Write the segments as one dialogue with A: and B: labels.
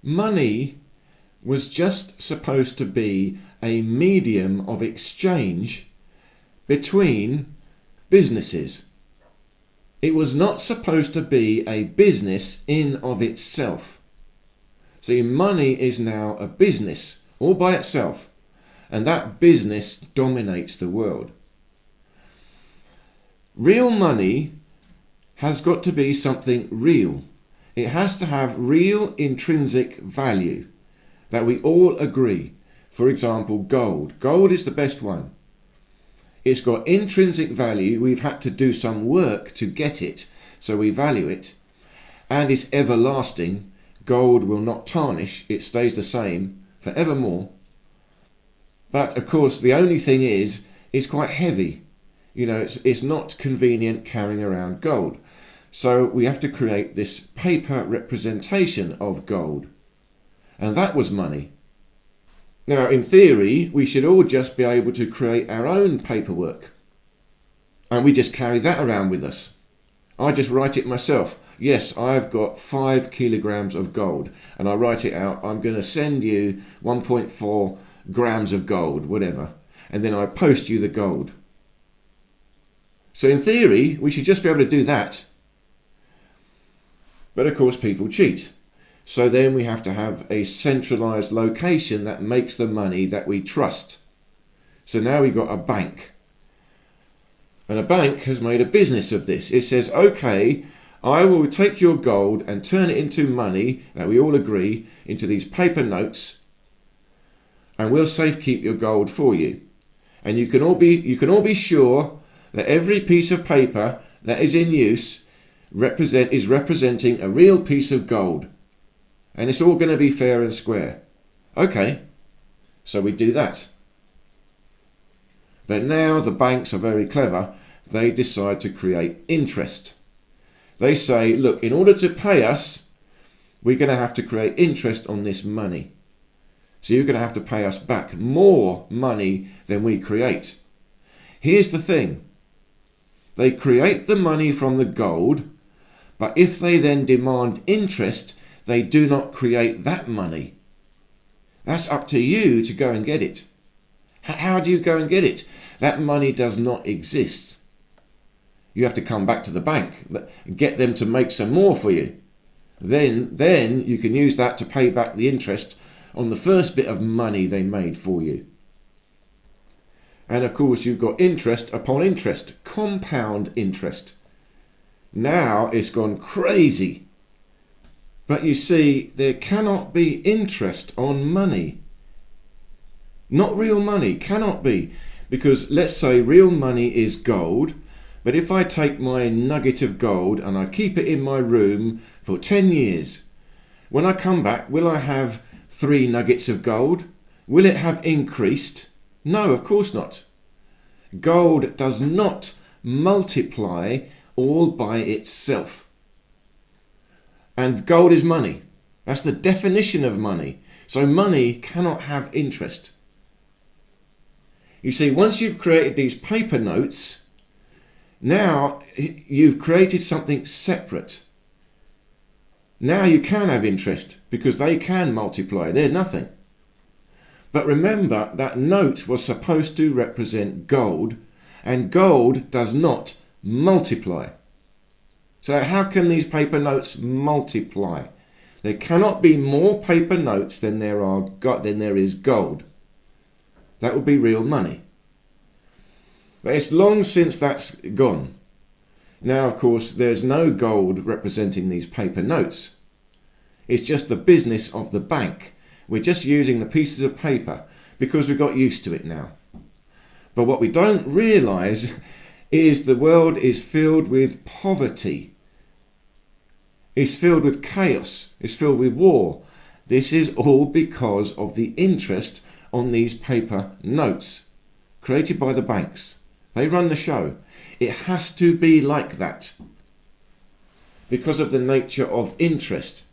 A: Money was just supposed to be a medium of exchange between businesses. It was not supposed to be a business in of itself. See, money is now a business all by itself, and that business dominates the world. Real money has got to be something real. It has to have real intrinsic value that we all agree. For example, gold. Gold is the best one. It's got intrinsic value. We've had to do some work to get it, so we value it. And it's everlasting. Gold will not tarnish. It stays the same forevermore. But of course, the only thing is, it's quite heavy. You know, it's not convenient carrying around gold. So we have to create this paper representation of gold. And that was money. Now, in theory, we should all just be able to create our own paperwork. And we just carry that around with us. I just write it myself. Yes, I've got 5 kilograms of gold. And I write it out. I'm going to send you 1.4 grams of gold, whatever. And then I post you the gold. So in theory, we should just be able to do that. But of course, people cheat. So then we have to have a centralized location that makes the money that we trust. So now we've got a bank. And a bank has made a business of this. It says, okay, I will take your gold and turn it into money that we all agree, into these paper notes, and we'll safekeep your gold for you. And you can all be sure that every piece of paper that is in use is representing a real piece of gold. And it's all going to be fair and square. Okay, so we do that. But now the banks are very clever. They decide to create interest. They say, look, in order to pay us, we're going to have to create interest on this money. So you're going to have to pay us back more money than we create. Here's the thing. They create the money from the gold, but if they then demand interest, they do not create that money. That's up to you to go and get it. How do you go and get it? That money does not exist. You have to come back to the bank and get them to make some more for you. Then you can use that to pay back the interest on the first bit of money they made for you. And of course, you've got interest upon interest, compound interest. Now it's gone crazy. But you see, there cannot be interest on money. Not real money, cannot be. Because let's say real money is gold, but if I take my nugget of gold and I keep it in my room for 10 years, when I come back, will I have 3 nuggets of gold? Will it have increased? No, of course not. Gold does not multiply all by itself. And gold is money. That's the definition of money. So money cannot have interest. You see, once you've created these paper notes, now you've created something separate. Now you can have interest because they can multiply. They're nothing. But remember, that note was supposed to represent gold, and gold does not multiply. So how can these paper notes multiply? There cannot be more paper notes than there is gold. That would be real money. But it's long since that's gone. Now, of course, there's no gold representing these paper notes. It's just the business of the bank. We're just using the pieces of paper because we got used to it now. But what we don't realise is the world is filled with poverty. It's filled with chaos. It's filled with war. This is all because of the interest on these paper notes created by the banks. They run the show. It has to be like that because of the nature of interest.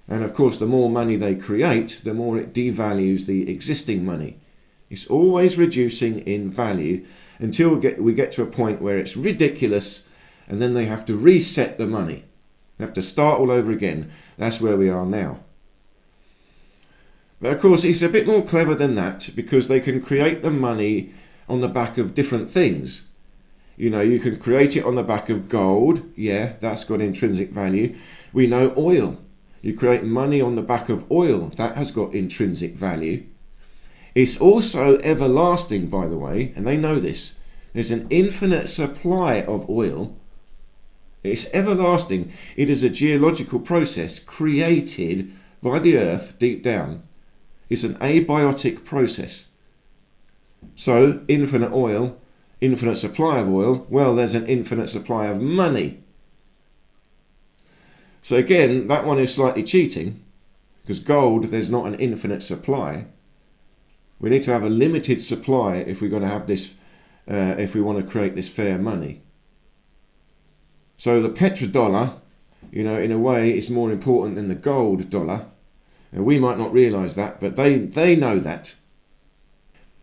A: And of course, the more money they create, the more it devalues the existing money. It's always reducing in value until we get to a point where it's ridiculous, and then they have to reset the money. We have to start all over again. That's where we are now. But of course, it's a bit more clever than that, because they can create the money on the back of different things. You know, you can create it on the back of gold. Yeah, that's got intrinsic value. We know oil. You create money on the back of oil. That has got intrinsic value. It's also everlasting, by the way, and they know this. There's an infinite supply of oil. It's everlasting. It is a geological process created by the earth deep down. It's an abiotic process. So, infinite oil, infinite supply of oil, well, there's an infinite supply of money. So again, that one is slightly cheating, because gold, there's not an infinite supply. We need to have a limited supply if we're going to have this, if we want to create this fair money. So the petrodollar, you know, in a way, is more important than the gold dollar. And we might not realise that, but they know that.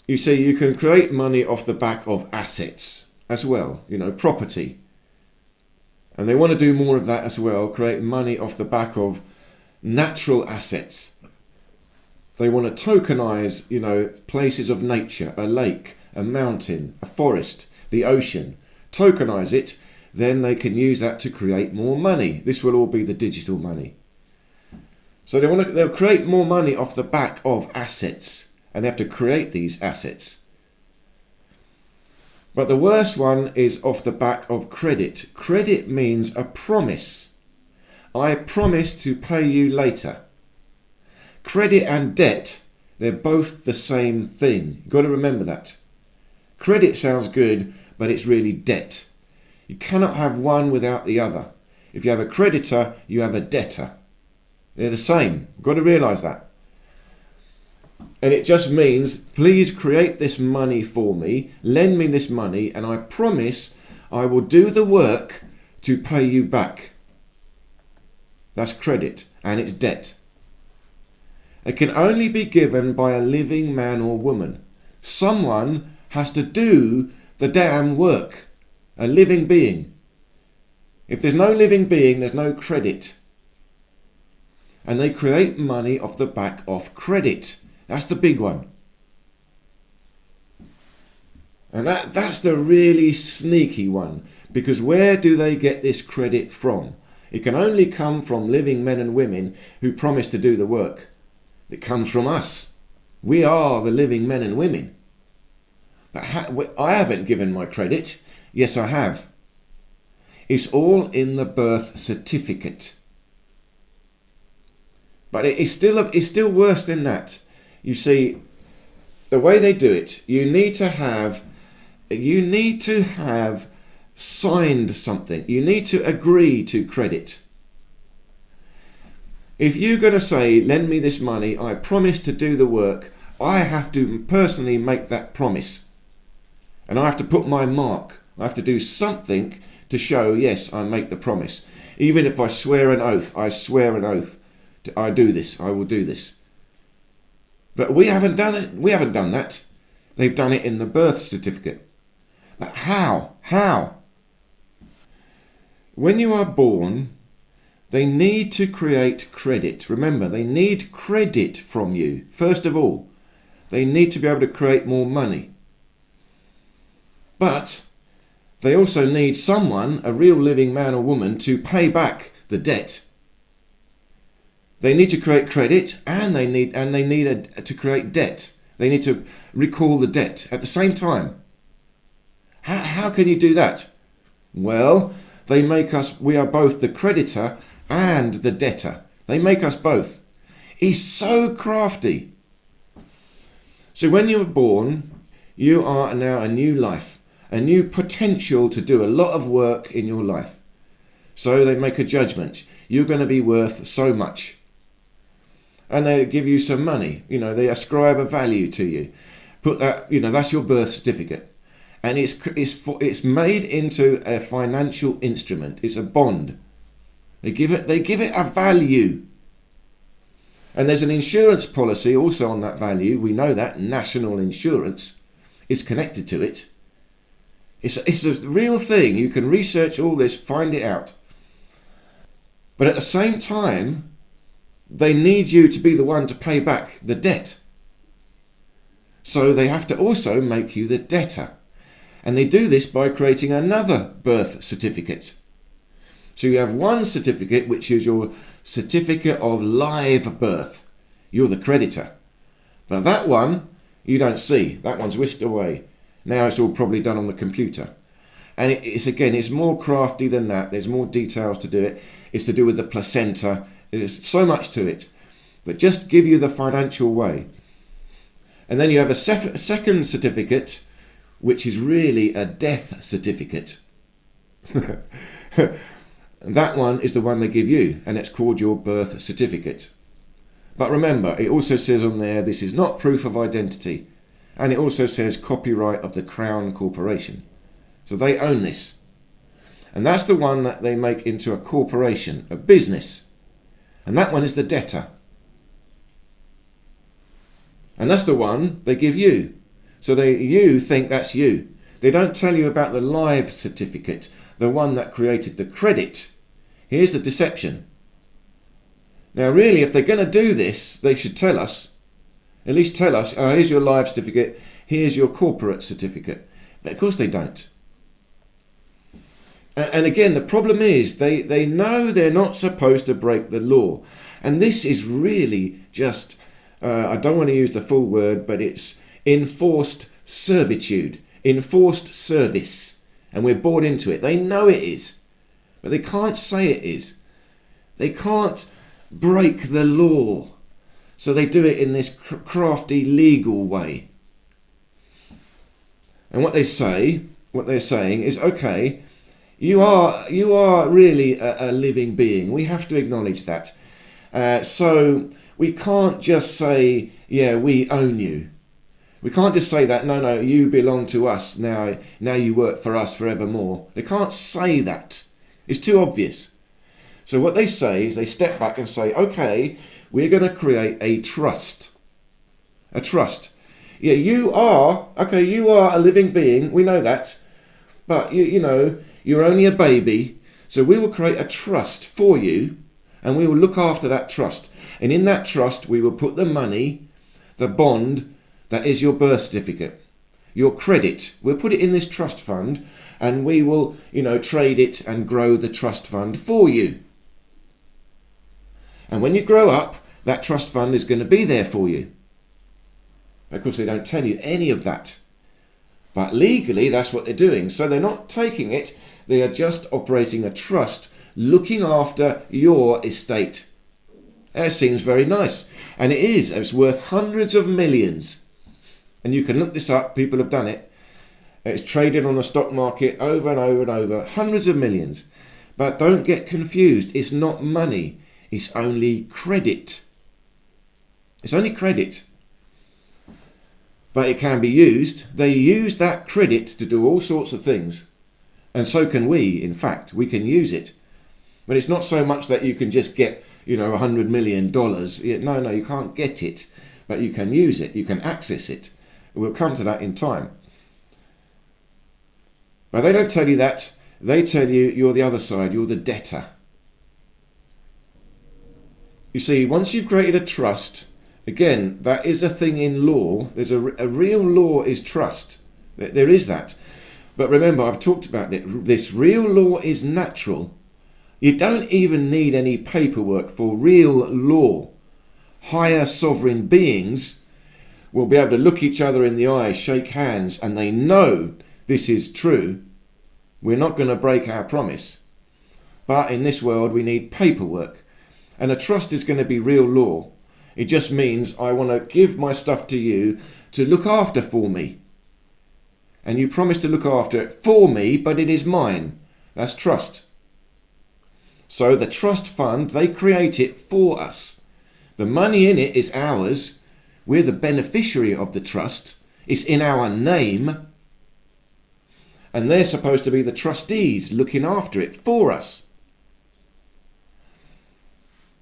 A: You see, you can create money off the back of assets as well, you know, property. And they want to do more of that as well, create money off the back of natural assets. They want to tokenize, you know, places of nature, a lake, a mountain, a forest, the ocean. Tokenize it, then they can use that to create more money. This will all be the digital money. So they'll create more money off the back of assets, and they have to create these assets. But the worst one is off the back of credit. Credit means a promise. I promise to pay you later. Credit and debt, they're both the same thing. You've got to remember that. Credit sounds good, but it's really debt. You cannot have one without the other. If you have a creditor, you have a debtor. They're the same. You've got to realise that. And it just means, please create this money for me, lend me this money, and I promise I will do the work to pay you back. That's credit, and it's debt. It can only be given by a living man or woman. Someone has to do the damn work. A living being. If there's no living being, there's no credit. And they create money off the back of credit. That's the big one. And that's the really sneaky one. Because where do they get this credit from? It can only come from living men and women who promise to do the work. It comes from us. We are the living men and women. But I haven't given my credit. Yes, I have. It's all in the birth certificate. But it's still worse than that. You see, the way they do it, you need to have signed something. You need to agree to credit. If you're going to say, lend me this money, I promise to do the work, I have to personally make that promise. And I have to put my mark. I have to do something to show, yes, I make the promise. Even if I swear an oath, I swear an oath. I do this, I will do this. But we haven't done it. We haven't done that. They've done it in the birth certificate. But how? How? When you are born, they need to create credit. Remember, they need credit from you. First of all, they need to be able to create more money. But they also need someone, a real living man or woman, to pay back the debt. They need to create credit, and they need to create debt. They need to recall the debt at the same time. How can you do that? Well, they make us. We are both the creditor and the debtor. They make us both. He's so crafty. So when you were born, you are now a new life, a new potential to do a lot of work in your life. So they make a judgment. You're going to be worth so much. And they give you some money. You know, they ascribe a value to you. Put that, you know, that's your birth certificate. And it's made into a financial instrument. It's a bond. They give it a value. And there's an insurance policy also on that value. We know that national insurance is connected to it. It's a real thing. You can research all this, find it out. But at the same time, they need you to be the one to pay back the debt. So they have to also make you the debtor. And they do this by creating another birth certificate. So you have one certificate, which is your certificate of live birth. You're the creditor. But that one, you don't see. That one's whisked away. Now it's all probably done on the computer. And it's more crafty than that. There's more details to do it. It's to do with the placenta. There's so much to it. But just give you the financial way. And then you have a second certificate, which is really a death certificate. That one is the one they give you, and it's called your birth certificate. But remember, it also says on there, this is not proof of identity. And it also says copyright of the Crown Corporation. So they own this. And that's the one that they make into a corporation, a business. And that one is the debtor. And that's the one they give you. So you think that's you. They don't tell you about the live certificate, the one that created the credit. Here's the deception. Now really, if they're going to do this, they should tell us. At least tell us, here's your live certificate, here's your corporate certificate. But of course they don't. And again, the problem is they know they're not supposed to break the law. And this is really just, I don't want to use the full word, but it's enforced servitude, enforced service. And we're bought into it. They know it is, but they can't say it is. They can't break the law. So they do it in this crafty legal way. And what they're saying is, okay, you are really a living being. We have to acknowledge that. So we can't just say, yeah, we own you. We can't just say that, no, you belong to us, now you work for us forevermore. They can't say that. It's too obvious. So what they say is they step back and say, okay, we're going to create a trust. A trust. Yeah, you are a living being, we know that. But, you're only a baby, so we will create a trust for you, and we will look after that trust. And in that trust, we will put the money, the bond, that is your birth certificate, your credit. We'll put it in this trust fund, and we will, trade it and grow the trust fund for you. And when you grow up, that trust fund is going to be there for you. Of course, they don't tell you any of that. But legally, that's what they're doing. So they're not taking it. They are just operating a trust, looking after your estate. That seems very nice. And it is. It's worth hundreds of millions. And you can look this up. People have done it. It's traded on the stock market over and over and over. Hundreds of millions. But don't get confused. It's not money. It's only credit. It's only credit. But it can be used. They use that credit to do all sorts of things. And so can we, in fact. We can use it. But it's not so much that you can just get, $100 million. No, you can't get it. But you can use it. You can access it. We'll come to that in time. But they don't tell you that. They tell you you're the other side. You're the debtor. You see, once you've created a trust, again, that is a thing in law. There's a real law is trust. There is that. But remember, I've talked about this. Real law is natural. You don't even need any paperwork for real law. Higher sovereign beings will be able to look each other in the eye, shake hands, and they know this is true. We're not going to break our promise. But in this world, we need paperwork. And a trust is going to be real law. It just means I want to give my stuff to you to look after for me. And you promise to look after it for me, but it is mine. That's trust. So the trust fund, they create it for us. The money in it is ours. We're the beneficiary of the trust. It's in our name. And they're supposed to be the trustees looking after it for us.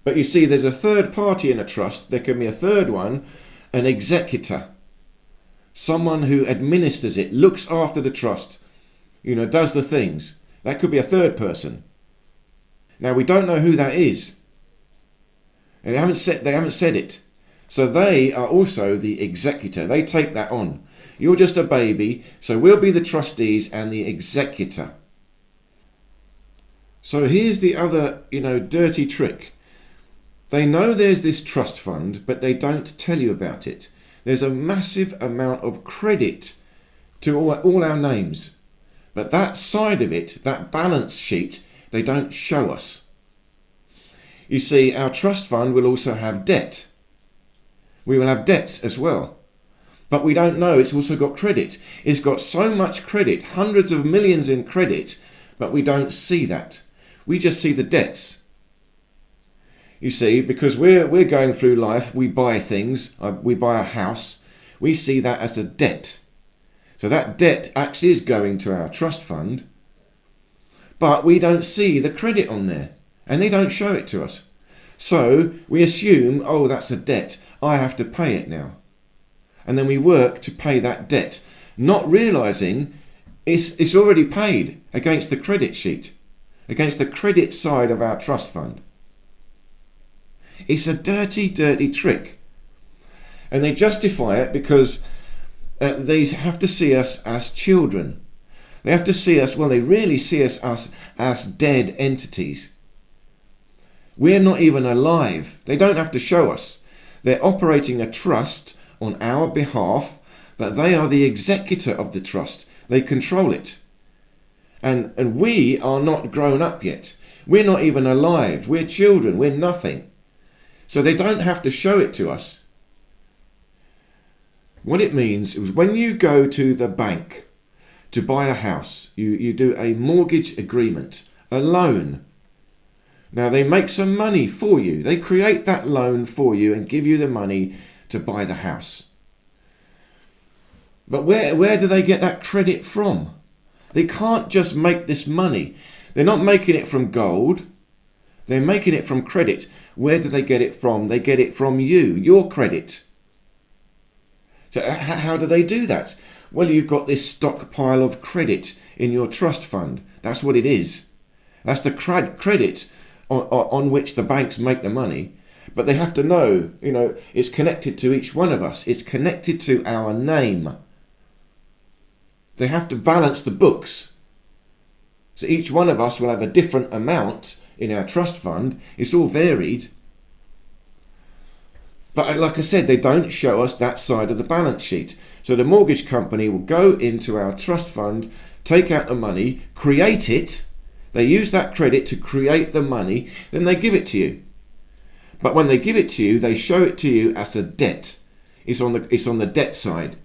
A: But you see, there's a third party in a trust. There can be a third one, an executor. Someone who administers it, looks after the trust, does the things. That could be a third person. Now, we don't know who that is. And they haven't said it. So they are also the executor. They take that on. You're just a baby, so we'll be the trustees and the executor. So here's the other, dirty trick. They know there's this trust fund, but they don't tell you about it. There's a massive amount of credit to all our names. But that side of it, that balance sheet, they don't show us. You see, our trust fund will also have debt. We will have debts as well. But we don't know it's also got credit. It's got so much credit, hundreds of millions in credit, but we don't see that. We just see the debts. You see, because we're going through life, we buy things, we buy a house, we see that as a debt. So that debt actually is going to our trust fund, but we don't see the credit on there, and they don't show it to us. So we assume, oh, that's a debt, I have to pay it now. And then we work to pay that debt, not realising it's already paid against the credit sheet, against the credit side of our trust fund. It's a dirty, dirty trick. And they justify it because they have to see us as children. They have to see us, they really see us as dead entities. We're not even alive. They don't have to show us. They're operating a trust on our behalf, but they are the executor of the trust. They control it. And we are not grown up yet. We're not even alive. We're children. We're nothing. So they don't have to show it to us. What it means is when you go to the bank to buy a house, you do a mortgage agreement, a loan. Now they make some money for you. They create that loan for you and give you the money to buy the house. But where do they get that credit from? They can't just make this money. They're not making it from gold. They're making it from credit. Where do they get it from? They get it from you, your credit. So how do they do that? Well, you've got this stockpile of credit in your trust fund. That's what it is. That's the credit on which the banks make the money. But they have to know, it's connected to each one of us. It's connected to our name. They have to balance the books. So each one of us will have a different amount in our trust fund. It's all varied. But like I said, they don't show us that side of the balance sheet. So the mortgage company will go into our trust fund, take out the money, create it. They use that credit to create the money, then they give it to you. But when they give it to you, they show it to you as a debt. It's on the debt side.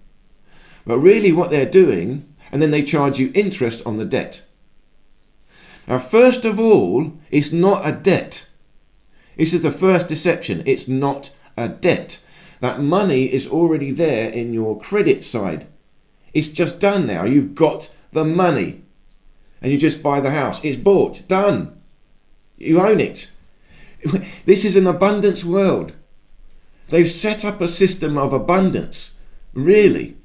A: But really what they're doing, and then they charge you interest on the debt. Now, first of all, it's not a debt. This is the first deception. It's not a debt. That money is already there in your credit side. It's just done now. You've got the money. And you just buy the house. It's bought. Done. You own it. This is an abundance world. They've set up a system of abundance. Really.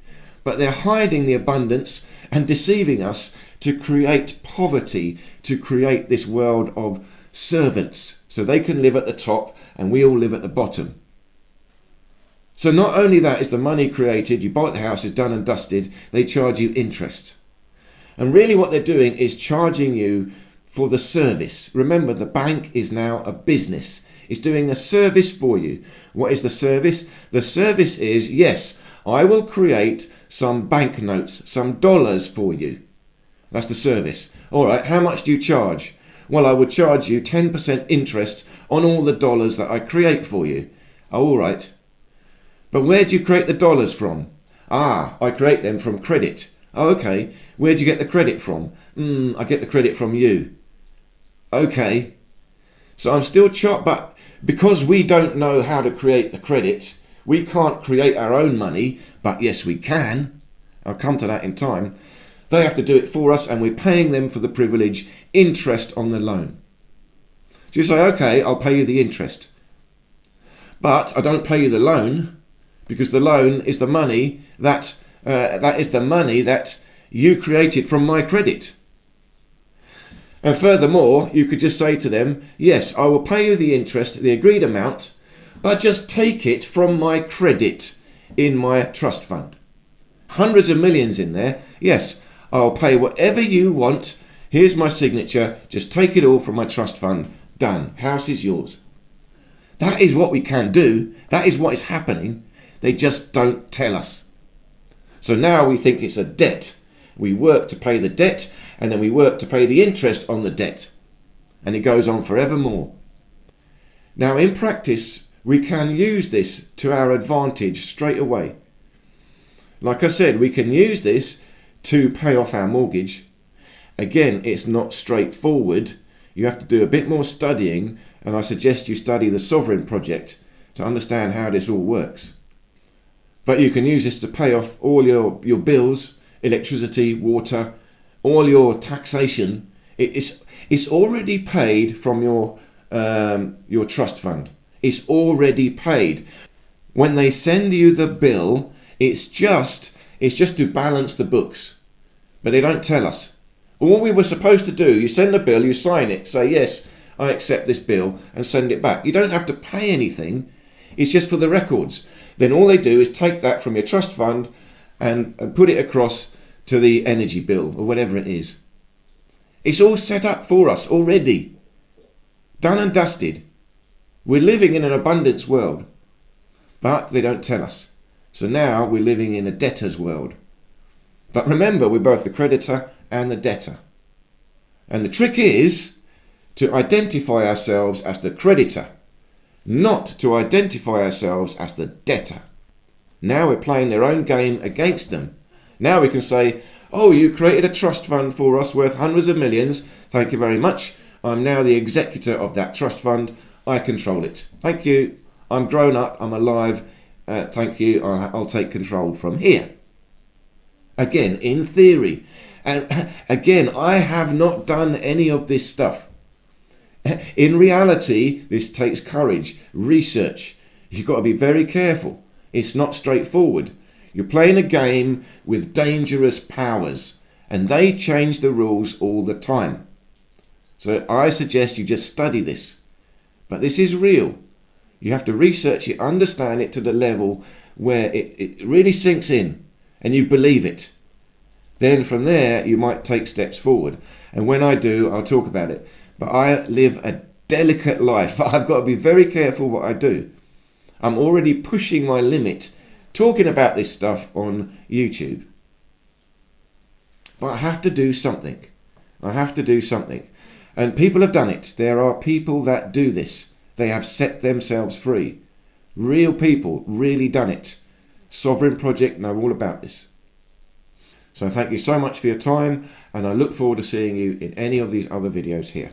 A: But they're hiding the abundance and deceiving us to create poverty, to create this world of servants, so they can live at the top and we all live at the bottom. So not only that is the money created, you buy the house, it's done and dusted, they charge you interest. And really what they're doing is charging you for the service. Remember, the bank is now a business. It's doing a service for you. What is the service? The service is, yes, I will create some banknotes, some dollars for you. That's the service. All right, how much do you charge? Well, I would charge you 10% interest on all the dollars that I create for you. Oh, all right. But where do you create the dollars from? I create them from credit. Oh, okay. Where do you get the credit from? I get the credit from you. Okay. So I'm still chopped, but because we don't know how to create the credit, we can't create our own money, but yes, we can. I'll come to that in time. They have to do it for us, and we're paying them for the privilege, interest on the loan. So you say, okay, I'll pay you the interest. But I don't pay you the loan, because the loan is the money that is the money that you created from my credit. And furthermore, you could just say to them, yes, I will pay you the interest, the agreed amount, but just take it from my credit in my trust fund. Hundreds of millions in there. Yes, I'll pay whatever you want. Here's my signature. Just take it all from my trust fund. Done. House is yours. That is what we can do. That is what is happening. They just don't tell us. So now we think it's a debt. We work to pay the debt, and then we work to pay the interest on the debt. And it goes on forevermore. Now in practice, we can use this to our advantage straight away. Like I said, we can use this to pay off our mortgage. Again, it's not straightforward. You have to do a bit more studying, and I suggest you study the Sovereign Project to understand how this all works. But you can use this to pay off all your bills, electricity, water, all your taxation. It's already paid from your trust fund. It's already paid. When they send you the bill, it's just to balance the books. But they don't tell us. All we were supposed to do, you send the bill, you sign it, say, yes, I accept this bill, and send it back. You don't have to pay anything. It's just for the records. Then all they do is take that from your trust fund and put it across to the energy bill or whatever it is. It's all set up for us already. Done and dusted. We're living in an abundance world. But they don't tell us. So now we're living in a debtor's world. But remember, we're both the creditor and the debtor. And the trick is to identify ourselves as the creditor, not to identify ourselves as the debtor. Now we're playing their own game against them. Now we can say, oh, you created a trust fund for us worth hundreds of millions. Thank you very much. I'm now the executor of that trust fund. I control it. Thank you. I'm grown up. I'm alive. Thank you. I'll take control from here. Again, in theory. And again, I have not done any of this stuff. In reality, this takes courage, research. You've got to be very careful. It's not straightforward. You're playing a game with dangerous powers, and they change the rules all the time. So I suggest you just study this. But this is real. You have to research it, understand it to the level where it really sinks in and you believe it. Then from there, you might take steps forward. And when I do, I'll talk about it. But I live a delicate life. I've got to be very careful what I do. I'm already pushing my limit talking about this stuff on YouTube. But I have to do something. I have to do something. And people have done it. There are people that do this. They have set themselves free. Real people, really done it. Sovereign Project know all about this. So thank you so much for your time, and I look forward to seeing you in any of these other videos here.